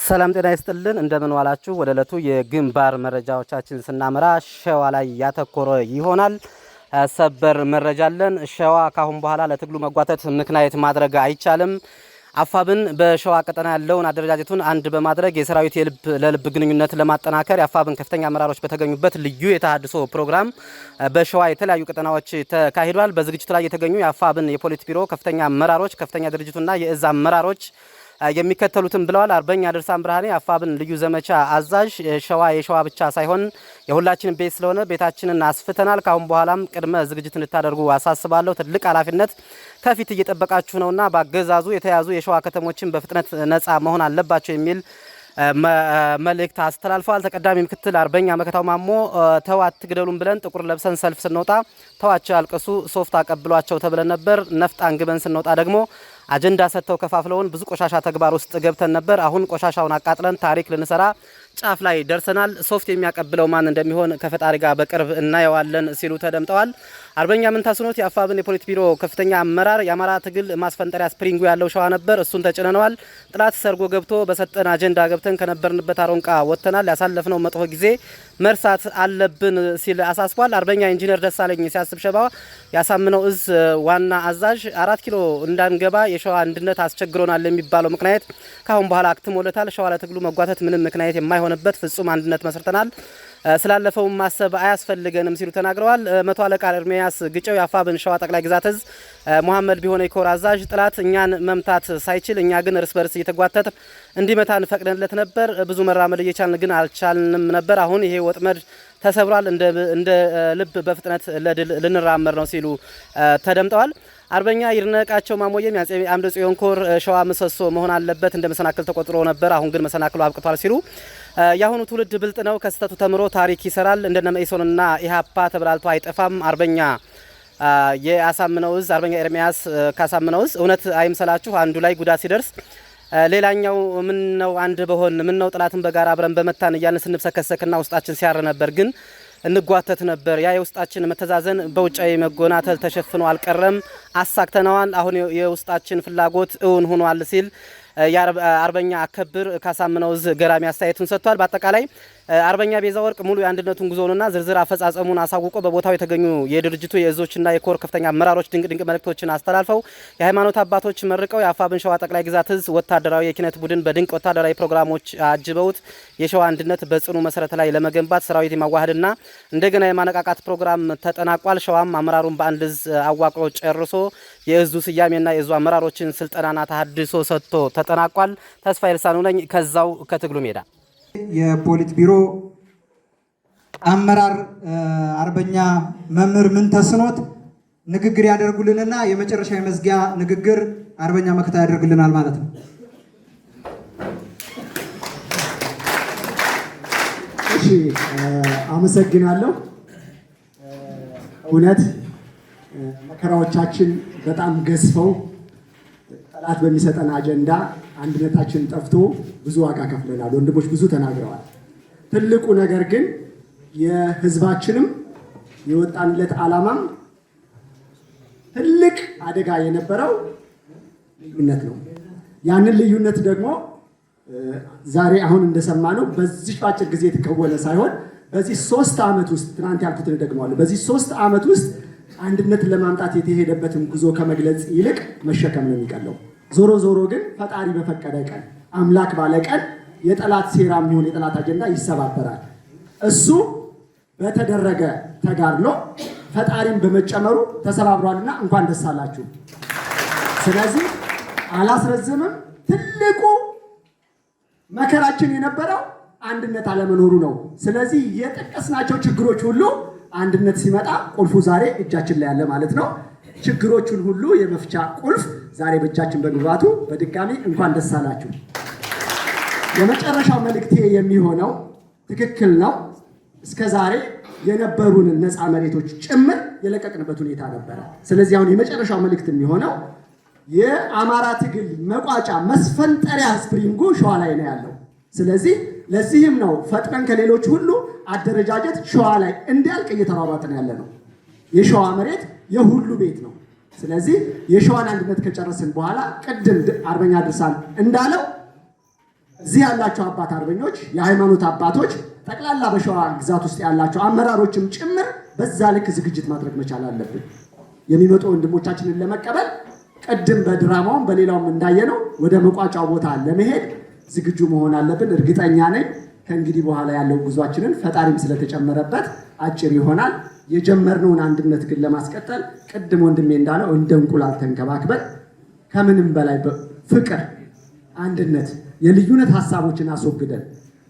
ሰላም ጤና ይስጥልን እንደምን ዋላችሁ። ወደ ዕለቱ የግንባር መረጃዎቻችን ስናመራ ሸዋ ላይ ያተኮረ ይሆናል። ሰበር መረጃ አለን። ሸዋ ካሁን በኋላ ለትግሉ መጓተት ምክንያት ማድረግ አይቻልም። አፋብን በሸዋ ቀጠና ያለውን አደረጃጀቱን አንድ በማድረግ የሰራዊት የልብ ለልብ ግንኙነት ለማጠናከር የአፋብን ከፍተኛ አመራሮች በተገኙበት ልዩ የተሃድሶ ፕሮግራም በሸዋ የተለያዩ ቀጠናዎች ተካሂዷል። በዝግጅቱ ላይ የተገኙ የአፋብን የፖሊት ቢሮ ከፍተኛ አመራሮች፣ ከፍተኛ ድርጅቱና የእዝ አመራሮች የሚከተሉትን ብለዋል። አርበኛ ድርሳን ብርሃኔ አፋብን ልዩ ዘመቻ አዛዥ፣ ሸዋ የሸዋ ብቻ ሳይሆን የሁላችንም ቤት ስለሆነ ቤታችንን አስፍተናል። ካሁን በኋላም ቅድመ ዝግጅት እንድታደርጉ አሳስባለሁ። ትልቅ ኃላፊነት ከፊት እየጠበቃችሁ ነውና በአገዛዙ የተያዙ የሸዋ ከተሞችን በፍጥነት ነፃ መሆን አለባቸው የሚል መልእክት አስተላልፈዋል። ተቀዳሚ ምክትል አርበኛ መከታው ማሞ ተው አትግደሉን ብለን ጥቁር ለብሰን ሰልፍ ስንወጣ ተዋቸው ያልቀሱ ሶፍት አቀብሏቸው ተብለን ነበር። ነፍጥ አንግበን ስንወጣ ደግሞ አጀንዳ ሰጥተው ከፋፍለውን ብዙ ቆሻሻ ተግባር ውስጥ ገብተን ነበር። አሁን ቆሻሻውን አቃጥለን ታሪክ ልንሰራ ጫፍ ላይ ደርሰናል። ሶፍት የሚያቀብለው ማን እንደሚሆን ከፈጣሪ ጋር በቅርብ እናየዋለን ሲሉ ተደምጠዋል። አርበኛ ምንታስኖት የአፋብን የፖሊት ቢሮ ከፍተኛ አመራር የአማራ ትግል ማስፈንጠሪያ ስፕሪንጉ ያለው ሸዋ ነበር፣ እሱን ተጭነነዋል። ጥላት ሰርጎ ገብቶ በሰጠን አጀንዳ ገብተን ከነበርንበት አሮንቃ ወጥተናል። ያሳለፍነው መጥፎ ጊዜ መርሳት አለብን ሲል አሳስቧል። አርበኛ ኢንጂነር ደሳለኝ ሲያስብ ሸባ ያሳምነው እዝ ዋና አዛዥ 4 ኪሎ እንዳንገባ የሸዋ አንድነት አስቸግሮናል የሚባለው ምክንያት ካሁን በኋላ አክትሞለታል። ሸዋ ለትግሉ መጓተት ምንም ምክንያት የማይሆንበት ፍጹም አንድነት መስርተናል። ስላለፈው ማሰብ አያስፈልገንም ሲሉ ተናግረዋል። መቶ አለቃ ኤርሚያስ ግጨው የአፋብን ሸዋ ጠቅላይ ግዛት እዝ መሐመድ ቢሆነ የኮር አዛዥ ጥላት እኛን መምታት ሳይችል እኛ ግን እርስ በርስ እየተጓተት እንዲመታን ፈቅደንለት ነበር። ብዙ መራመድ እየቻልን ግን አልቻልንም ነበር። አሁን ይሄ ወጥመድ ተሰብሯል። እንደ ልብ በፍጥነት ለድል ልንራመድ ነው ሲሉ ተደምጠዋል። አርበኛ ይርነቃቸው ማሞየም ያጼ አምደ ጽዮን ኮር ሸዋ ምሰሶ መሆን አለበት እንደ መሰናክል ተቆጥሮ ነበር። አሁን ግን መሰናክሉ አብቅቷል ሲሉ ያሁኑ ትውልድ ብልጥ ነው፣ ከስተቱ ተምሮ ታሪክ ይሰራል። እንደነ መኢሶንና ኢሃፓ ተብላልቶ አይጠፋም። አርበኛ የአሳምነው እዝ አርበኛ ኤርሚያስ ካሳምነው እዝ እውነት አይምሰላችሁ አንዱ ላይ ጉዳት ሲደርስ ሌላኛው ምን ነው አንድ በሆን ምን ነው ጥላትን በጋራ አብረን በመታን እያልን ስንብሰከሰክና ውስጣችን ሲያር ነበር ግን እንጓተት ነበር። ያ የውስጣችን መተዛዘን በውጫዊ መጎናተል ተሸፍኖ አልቀረም፣ አሳክተናዋል። አሁን የውስጣችን ፍላጎት እውን ሆኗል ሲል አርበኛ አከብር ካሳምነው እዝ ገራሚ አስተያየቱን ሰጥቷል። በአጠቃላይ አርበኛ ቤዛ ወርቅ ሙሉ የአንድነቱን ጉዞውንና ዝርዝር አፈጻጸሙን አሳውቆ በቦታው የተገኙ የድርጅቱ የእዞችና የኮር ከፍተኛ አመራሮች ድንቅ መልእክቶችን አስተላልፈው የሃይማኖት አባቶች መርቀው የአፋብን ሸዋ ጠቅላይ ግዛት እዝ ወታደራዊ የኪነት ቡድን በድንቅ ወታደራዊ ፕሮግራሞች አጅበውት የሸዋ አንድነት በጽኑ መሰረት ላይ ለመገንባት ሰራዊት የማዋሃድና እንደገና የማነቃቃት ፕሮግራም ተጠናቋል። ሸዋም አመራሩን በአንድ እዝ አዋቅሮ ጨርሶ የእዙ ስያሜና የእዙ አመራሮችን ስልጠናና ተሐድሶ ሰጥቶ ተጠናቋል። ተስፋዬ ልሳኑ ነኝ ከዛው ከትግሉ ሜዳ። የፖሊት ቢሮ አመራር አርበኛ መምህር ምንተስኖት ንግግር ያደርጉልንና የመጨረሻ የመዝጊያ ንግግር አርበኛ መከታ ያደርግልናል ማለት ነው። እሺ አመሰግናለሁ። እውነት መከራዎቻችን በጣም ገዝፈው ጠላት በሚሰጠን አጀንዳ አንድነታችን ጠፍቶ ብዙ ዋጋ ከፍለናል። ወንድሞች ብዙ ተናግረዋል። ትልቁ ነገር ግን የህዝባችንም የወጣንለት ዓላማም ትልቅ አደጋ የነበረው ልዩነት ነው። ያንን ልዩነት ደግሞ ዛሬ አሁን እንደሰማነው በዚህ አጭር ጊዜ የተከወነ ሳይሆን በዚህ 3 ዓመት ውስጥ ትናንት ያልኩትን ደግመዋለሁ። በዚህ 3 ዓመት ውስጥ አንድነትን ለማምጣት የተሄደበትን ጉዞ ከመግለጽ ይልቅ መሸከም ነው የሚቀለው። ዞሮ ዞሮ ግን ፈጣሪ በፈቀደ ቀን አምላክ ባለ ቀን የጠላት ሴራ የሚሆን የጠላት አጀንዳ ይሰባበራል። እሱ በተደረገ ተጋድሎ ፈጣሪን በመጨመሩ ተሰባብሯልና እንኳን ደስ አላችሁ። ስለዚህ አላስረዝምም። ትልቁ መከራችን የነበረው አንድነት አለመኖሩ ነው። ስለዚህ የጠቀስናቸው ችግሮች ሁሉ አንድነት ሲመጣ ቁልፉ ዛሬ እጃችን ላይ ያለ ማለት ነው። ችግሮቹን ሁሉ የመፍቻ ቁልፍ ዛሬ በእጃችን በመግባቱ በድጋሚ እንኳን ደስ አላችሁ። የመጨረሻው መልእክቴ የሚሆነው ትክክል ነው። እስከ ዛሬ የነበሩንን ነፃ መሬቶች ጭምር የለቀቅንበት ሁኔታ ነበረ። ስለዚህ አሁን የመጨረሻው መልእክት የሚሆነው የአማራ ትግል መቋጫ መስፈንጠሪያ ስፕሪንጉ ሸዋ ላይ ነው ያለው። ስለዚህ ለዚህም ነው ፈጥነን ከሌሎች ሁሉ አደረጃጀት ሸዋ ላይ እንዲያልቅ እየተሯሯጥን ያለ ነው። የሸዋ መሬት የሁሉ ቤት ነው። ስለዚህ የሸዋን አንድነት ከጨረስን በኋላ ቅድም አርበኛ ድርሳን እንዳለው እዚህ ያላቸው አባት አርበኞች፣ የሃይማኖት አባቶች፣ ጠቅላላ በሸዋ ግዛት ውስጥ ያላቸው አመራሮችም ጭምር በዛ ልክ ዝግጅት ማድረግ መቻል አለብን። የሚመጡ ወንድሞቻችንን ለመቀበል ቅድም በድራማውም በሌላውም እንዳየነው ወደ መቋጫው ቦታ ለመሄድ ዝግጁ መሆን አለብን። እርግጠኛ ነኝ ከእንግዲህ በኋላ ያለው ጉዟችንን ፈጣሪም ስለተጨመረበት አጭር ይሆናል። የጀመርነውን አንድነት ግን ለማስቀጠል ቅድም ወንድሜ እንዳለው እንደ እንቁላል ተንከባክበን ከምንም በላይ ፍቅር፣ አንድነት፣ የልዩነት ሀሳቦችን አስወግደን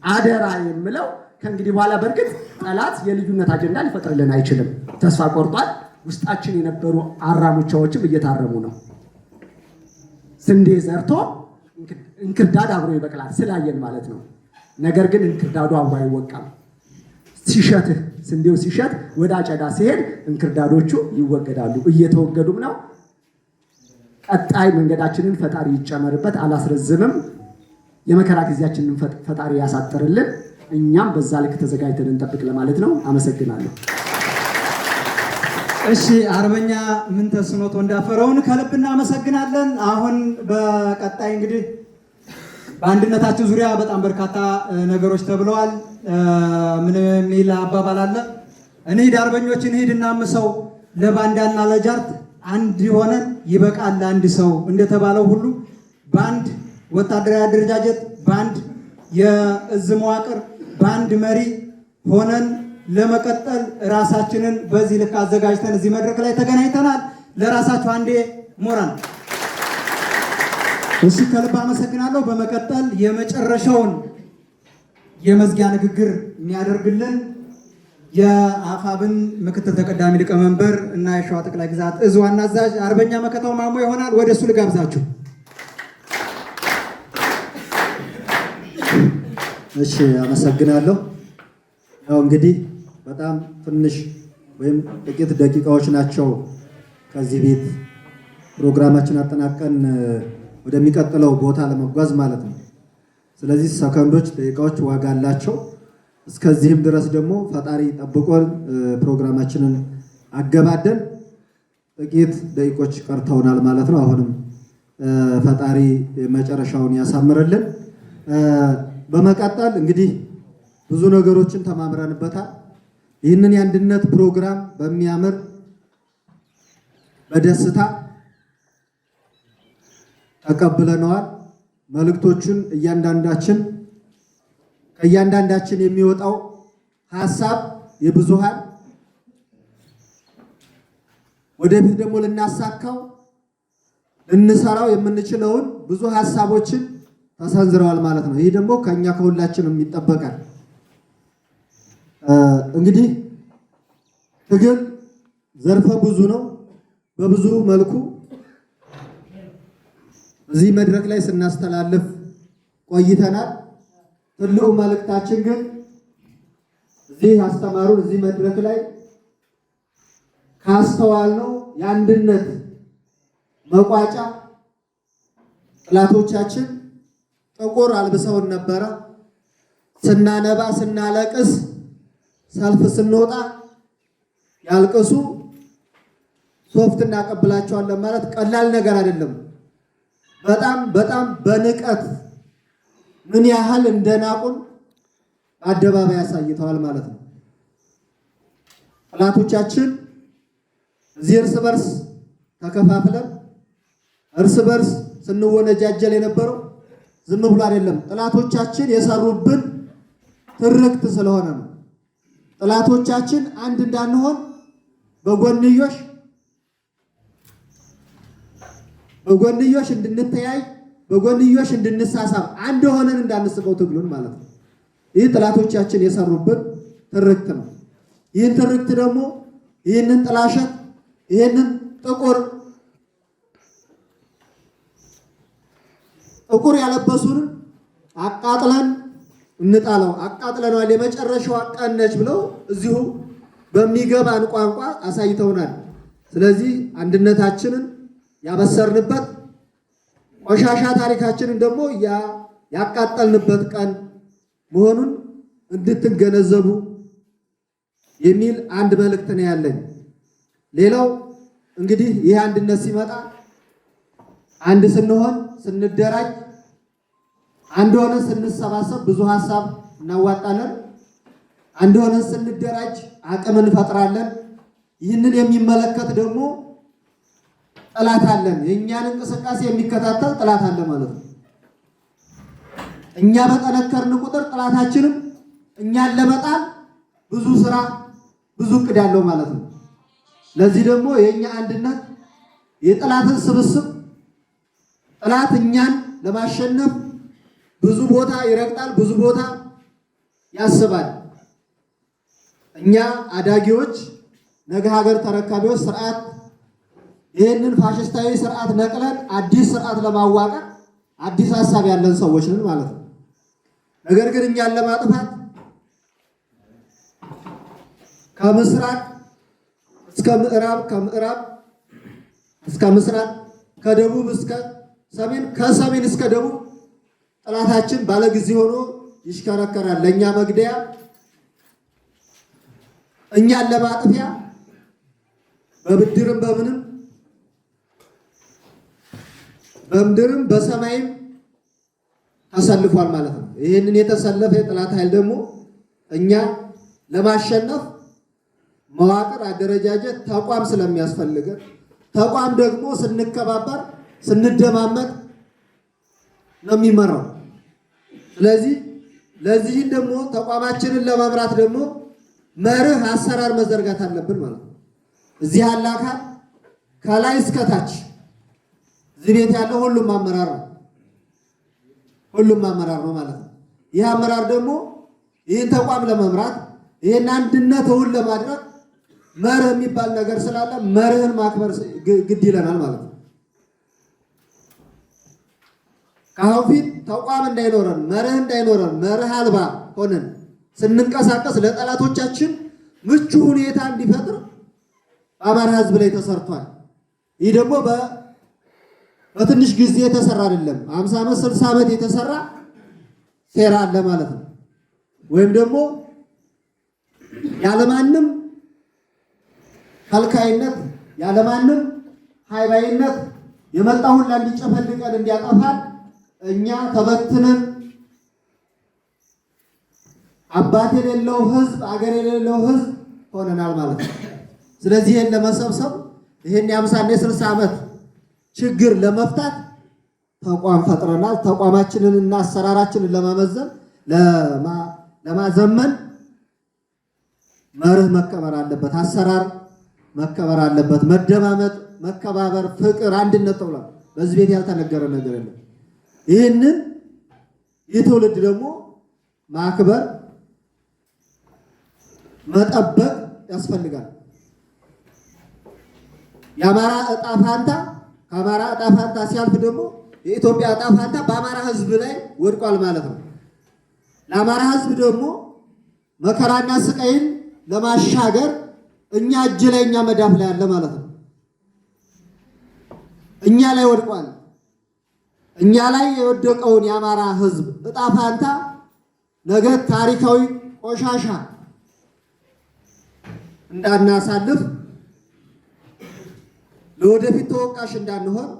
አደራ የምለው ከእንግዲህ በኋላ በእርግጥ ጠላት የልዩነት አጀንዳ ሊፈጥርልን አይችልም። ተስፋ ቆርጧል። ውስጣችን የነበሩ አራሙቻዎችም እየታረሙ ነው። ስንዴ ዘርቶ እንክርዳድ አብሮ ይበቅላል ስላየን ማለት ነው። ነገር ግን እንክርዳዱ አብሮ አይወቃም። ሲሸትህ ስንዴው ሲሸት ወደ አጨዳ ሲሄድ እንክርዳዶቹ ይወገዳሉ፣ እየተወገዱም ነው። ቀጣይ መንገዳችንን ፈጣሪ ይጨመርበት። አላስረዝምም። የመከራ ጊዜያችንን ፈጣሪ ያሳጥርልን። እኛም በዛ ልክ ተዘጋጅተን እንጠብቅ ለማለት ነው። አመሰግናለሁ። እሺ አርበኛ ምንተስኖት ወንዳፈረውን ከልብ እናመሰግናለን። አሁን በቀጣይ እንግዲህ በአንድነታችን ዙሪያ በጣም በርካታ ነገሮች ተብለዋል። ምን የሚል አባባል አለ? እንሂድ አርበኞች እንሂድ እናምሰው፣ ለባንዳና ለጃርት አንድ ሆነን ይበቃል አንድ ሰው እንደተባለው ሁሉ በአንድ ወታደራዊ አደረጃጀት፣ በአንድ የእዝ መዋቅር፣ በአንድ መሪ ሆነን ለመቀጠል ራሳችንን በዚህ ልክ አዘጋጅተን እዚህ መድረክ ላይ ተገናኝተናል። ለራሳችሁ አንዴ ሞራል። እሺ ከልብ አመሰግናለሁ። በመቀጠል የመጨረሻውን የመዝጊያ ንግግር የሚያደርግልን የአፋብን ምክትል ተቀዳሚ ሊቀመንበር እና የሸዋ ጠቅላይ ግዛት እዝ ዋና አዛዥ አርበኛ መከታው ማሞ ይሆናል። ወደ እሱ ልጋብዛችሁ። እሺ አመሰግናለሁ። ያው እንግዲህ በጣም ትንሽ ወይም ጥቂት ደቂቃዎች ናቸው ከዚህ ቤት ፕሮግራማችን አጠናቀን ወደሚቀጥለው ቦታ ለመጓዝ ማለት ነው። ስለዚህ ሰከንዶች፣ ደቂቃዎች ዋጋ አላቸው። እስከዚህም ድረስ ደግሞ ፈጣሪ ጠብቆን ፕሮግራማችንን አገባደን ጥቂት ደቂቆች ቀርተውናል ማለት ነው። አሁንም ፈጣሪ መጨረሻውን ያሳምርልን። በመቀጠል እንግዲህ ብዙ ነገሮችን ተማምረንበታል። ይህንን የአንድነት ፕሮግራም በሚያምር በደስታ ተቀብለነዋል። መልእክቶቹን ከእያንዳንዳችን የሚወጣው ሀሳብ የብዙሃን ወደፊት ደግሞ ልናሳካው ልንሰራው የምንችለውን ብዙ ሀሳቦችን ተሰንዝረዋል ማለት ነው። ይህ ደግሞ ከኛ ከሁላችንም ይጠበቃል። እንግዲህ ትግል ዘርፈ ብዙ ነው። በብዙ መልኩ እዚህ መድረክ ላይ ስናስተላልፍ ቆይተናል። ትልቁ መልእክታችን ግን እዚህ ያስተማሩን እዚህ መድረክ ላይ ካስተዋልነው የአንድነት መቋጫ ጠላቶቻችን ጥቁር አልብሰውን ነበረ። ስናነባ ስናለቅስ ሰልፍ ስንወጣ ያልቅሱ ሶፍት እናቀብላቸዋለን ማለት ቀላል ነገር አይደለም። በጣም በንቀት ምን ያህል እንደናቁን አደባባይ ያሳይተዋል ማለት ነው። ጠላቶቻችን እዚህ እርስ በርስ ተከፋፍለን እርስ በርስ ስንወነጃጀል የነበረው ዝም ብሎ አይደለም። ጠላቶቻችን የሰሩብን ትርክት ስለሆነ ነው። ጠላቶቻችን አንድ እንዳንሆን በጎንዮሽ እንድንተያይ በጎንዮሽ እንድንሳሳብ አንድ ሆነን እንዳንስበው ትግሉን ማለት ነው። ይህ ጠላቶቻችን የሰሩብን ትርክት ነው። ይህን ትርክት ደግሞ ይህንን ጥላሸት ይህንን ጥቁር ያለበሱን አቃጥለን እንጣለው። አቃጥለናል፣ የመጨረሻው ቀን ነች ብለው እዚሁ በሚገባን ቋንቋ አሳይተውናል። ስለዚህ አንድነታችንን ያበሰርንበት ቆሻሻ ታሪካችንን ደግሞ ያቃጠልንበት ቀን መሆኑን እንድትገነዘቡ የሚል አንድ መልእክት ነው ያለኝ። ሌላው እንግዲህ ይህ አንድነት ሲመጣ አንድ ስንሆን ስንደራጅ አንድ ሆነን ስንሰባሰብ ብዙ ሀሳብ እናዋጣለን። አንድ ሆነን ስንደራጅ አቅም እንፈጥራለን። ይህንን የሚመለከት ደግሞ ጠላት አለን። የእኛን እንቅስቃሴ የሚከታተል ጠላት አለ ማለት ነው። እኛ በጠነከርን ቁጥር ጠላታችንም እኛን ለመጣል ብዙ ስራ ብዙ እቅድ ያለው ማለት ነው። ለዚህ ደግሞ የኛ አንድነት የጠላትን ስብስብ ጠላት እኛን ለማሸነፍ ብዙ ቦታ ይረግጣል፣ ብዙ ቦታ ያስባል። እኛ አዳጊዎች ነገ ሀገር ተረካቢዎች ስርዓት ይህንን ፋሽስታዊ ስርዓት ነቅለን አዲስ ስርዓት ለማዋቀር አዲስ ሀሳብ ያለን ሰዎች ነን ማለት ነው። ነገር ግን እኛን ለማጥፋት ከምስራቅ እስከ ምዕራብ፣ ከምዕራብ እስከ ምስራቅ፣ ከደቡብ እስከ ሰሜን፣ ከሰሜን እስከ ደቡብ ጠላታችን ባለጊዜ ሆኖ ይሽከረከራል። ለእኛ መግደያ፣ እኛን ለማጥፊያ በብድርም በምድርም በሰማይም ተሰልፏል ማለት ነው። ይህንን የተሰለፈ የጠላት ኃይል ደግሞ እኛ ለማሸነፍ መዋቅር፣ አደረጃጀት፣ ተቋም ስለሚያስፈልገን ተቋም ደግሞ ስንከባበር ስንደማመጥ ነው የሚመራው። ስለዚህ ለዚህን ደግሞ ተቋማችንን ለመምራት ደግሞ መርህ፣ አሰራር መዘርጋት አለብን ማለት ነው። እዚህ ያለ አካል ከላይ እስከታች እዚህ ቤት ያለው ሁሉም አመራር ነው ማለት ነው። ይህ አመራር ደግሞ ይህን ተቋም ለመምራት ይህን አንድነት እውን ለማድረግ መርህ የሚባል ነገር ስላለ መርህን ማክበር ግድ ይለናል ማለት ነው። ከአሁን ፊት ተቋም እንዳይኖረን መርህ እንዳይኖረን መርህ አልባ ሆነን ስንንቀሳቀስ ለጠላቶቻችን ምቹ ሁኔታ እንዲፈጥር በአማራ ሕዝብ ላይ ተሰርቷል። ይህ ደግሞ በትንሽ ጊዜ የተሰራ አይደለም። 50 ዓመት 60 ዓመት የተሰራ ሴራ አለ ማለት ነው። ወይም ደግሞ ያለማንም ከልካይነት ያለማንም ሃይባይነት የመጣ ሁላ እንዲጨፈልቀን እንዲያጠፋን እኛ ተበትነን አባት የሌለው ህዝብ አገር የሌለው ህዝብ ሆነናል ማለት ነው። ስለዚህ ይሄን ለመሰብሰብ ይሄን የ50 የ60 ዓመት ችግር ለመፍታት ተቋም ፈጥረናል። ተቋማችንን እና አሰራራችንን ለማመዘን ለማዘመን መርህ መከበር አለበት፣ አሰራር መከበር አለበት። መደማመጥ፣ መከባበር፣ ፍቅር፣ አንድነት ተብሏል። በዚህ ቤት ያልተነገረ ነገር የለም። ይህንን የትውልድ ደግሞ ማክበር መጠበቅ ያስፈልጋል። የአማራ እጣ ፋንታ ከአማራ እጣ ፋንታ ሲያልፍ ደግሞ የኢትዮጵያ እጣ ፋንታ በአማራ ህዝብ ላይ ወድቋል ማለት ነው። ለአማራ ህዝብ ደግሞ መከራና ስቃይን ለማሻገር እኛ እጅ ላይ እኛ መዳፍ ላይ አለ ማለት ነው። እኛ ላይ ወድቋል። እኛ ላይ የወደቀውን የአማራ ህዝብ እጣ ፋንታ ነገ ታሪካዊ ቆሻሻ እንዳናሳልፍ ለወደፊት ተወቃሽ እንዳንሆን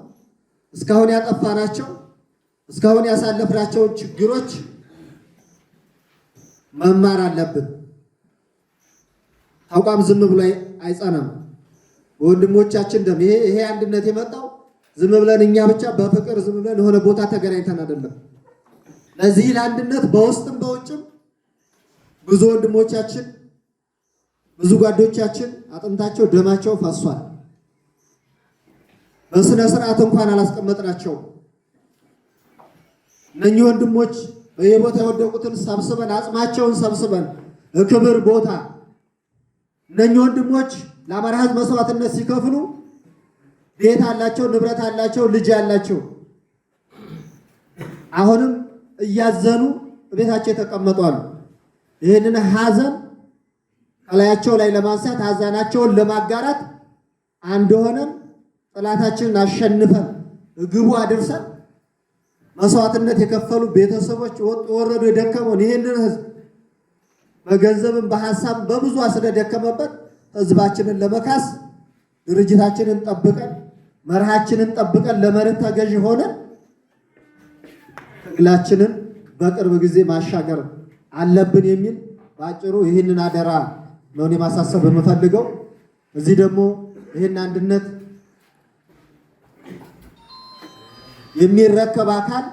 እስካሁን ያጠፋናቸው እስካሁን ያሳለፍናቸው ችግሮች መማር አለብን። ተቋም ዝም ብሎ አይጸናም። ወንድሞቻችን ደም ይሄ አንድነት የመጣው ዝም ብለን እኛ ብቻ በፍቅር ዝም ብለን የሆነ ቦታ ተገናኝተን አይደለም። ለዚህ ለአንድነት በውስጥም በውጭም ብዙ ወንድሞቻችን ብዙ ጓዶቻችን አጥንታቸው ደማቸው ፈሷል። በስነ ስርዓት እንኳን አላስቀመጥናቸው። እነኚህ ወንድሞች በየቦታ የወደቁትን ሰብስበን አጽማቸውን ሰብስበን ክብር ቦታ እነኚህ ወንድሞች ለአማራ ህዝብ መስዋዕትነት ሲከፍሉ ቤት አላቸው፣ ንብረት አላቸው፣ ልጅ አላቸው። አሁንም እያዘኑ ቤታቸው የተቀመጡ አሉ። ይህንን ሀዘን ከላያቸው ላይ ለማንሳት ሀዘናቸውን ለማጋራት አንድ ሆነን ጠላታችንን አሸንፈን ግቡ አድርሰን መስዋዕትነት የከፈሉ ቤተሰቦች ወረዱ የደከመውን ይህንን ህዝብ በገንዘብም በሐሳብ በብዙ ስለደከመበት ህዝባችንን ለመካስ ድርጅታችንን ጠብቀን መርሃችንን ጠብቀን ለመርህ ተገዥ ሆነን ትግላችንን በቅርብ ጊዜ ማሻገር አለብን የሚል ባጭሩ ይህንን አደራ ነው እኔ ማሳሰብ የምፈልገው። እዚህ ደግሞ ይህን አንድነት የሚረከብ አካል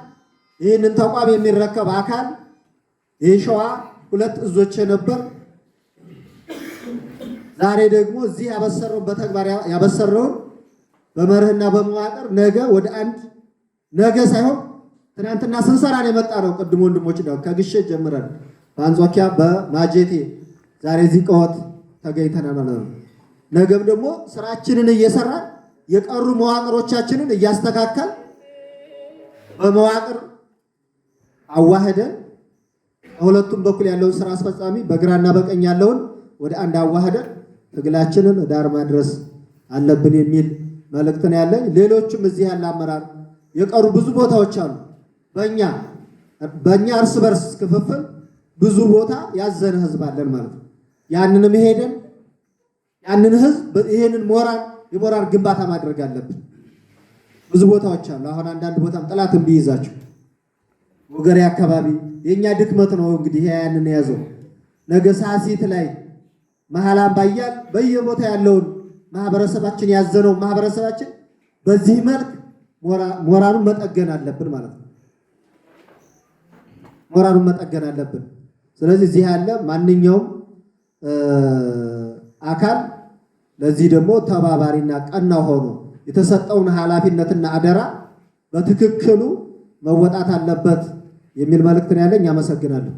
ይህንን ተቋም የሚረከብ አካል ይህ ሸዋ 2 እዞች ነበር። ዛሬ ደግሞ እዚህ ያበሰረውን በተግባር ያበሰረውን በመርህና በመዋቅር ነገ ወደ አንድ ነገ ሳይሆን ትናንትና ስንሰራን የመጣ ነው። ቅድም ወንድሞች ነው ከግሼ ጀምረን በአንጾኪያ በማጀቴ ዛሬ እዚህ ቀወት ተገኝተናል ማለት ነው። ነገም ደግሞ ስራችንን እየሰራን የቀሩ መዋቅሮቻችንን እያስተካከል በመዋቅር አዋህደን ሁለቱም በኩል ያለውን ስራ አስፈጻሚ በግራና በቀኝ ያለውን ወደ አንድ አዋህደን ትግላችንን ዳር ማድረስ አለብን የሚል መልእክት ነው ያለኝ። ሌሎችም እዚህ ያለ አመራር የቀሩ ብዙ ቦታዎች አሉ። በእኛ እርስ በርስ ክፍፍል ብዙ ቦታ ያዘነ ህዝብ አለን ማለት ነው። ያንንም ሄደን ያንን ህዝብ ይሄንን የሞራል ግንባታ ማድረግ አለብን። ብዙ ቦታዎች አሉ። አሁን አንዳንድ ቦታም ጠላትን ቢይዛቸው ወገሬ አካባቢ የኛ ድክመት ነው እንግዲህ ያንን ያዘው። ነገ ሳሲት ላይ መሃላም ባያል በየቦታ ያለውን ማህበረሰባችን ያዘነው ማህበረሰባችን በዚህ መልክ ሞራሉን መጠገን አለብን ማለት ነው። ሞራሉን መጠገን አለብን። ስለዚህ እዚህ ያለ ማንኛውም አካል ለዚህ ደግሞ ተባባሪና ቀና ሆኖ የተሰጠውን ኃላፊነትና አደራ በትክክሉ መወጣት አለበት የሚል መልእክት ነው ያለኝ። አመሰግናለሁ።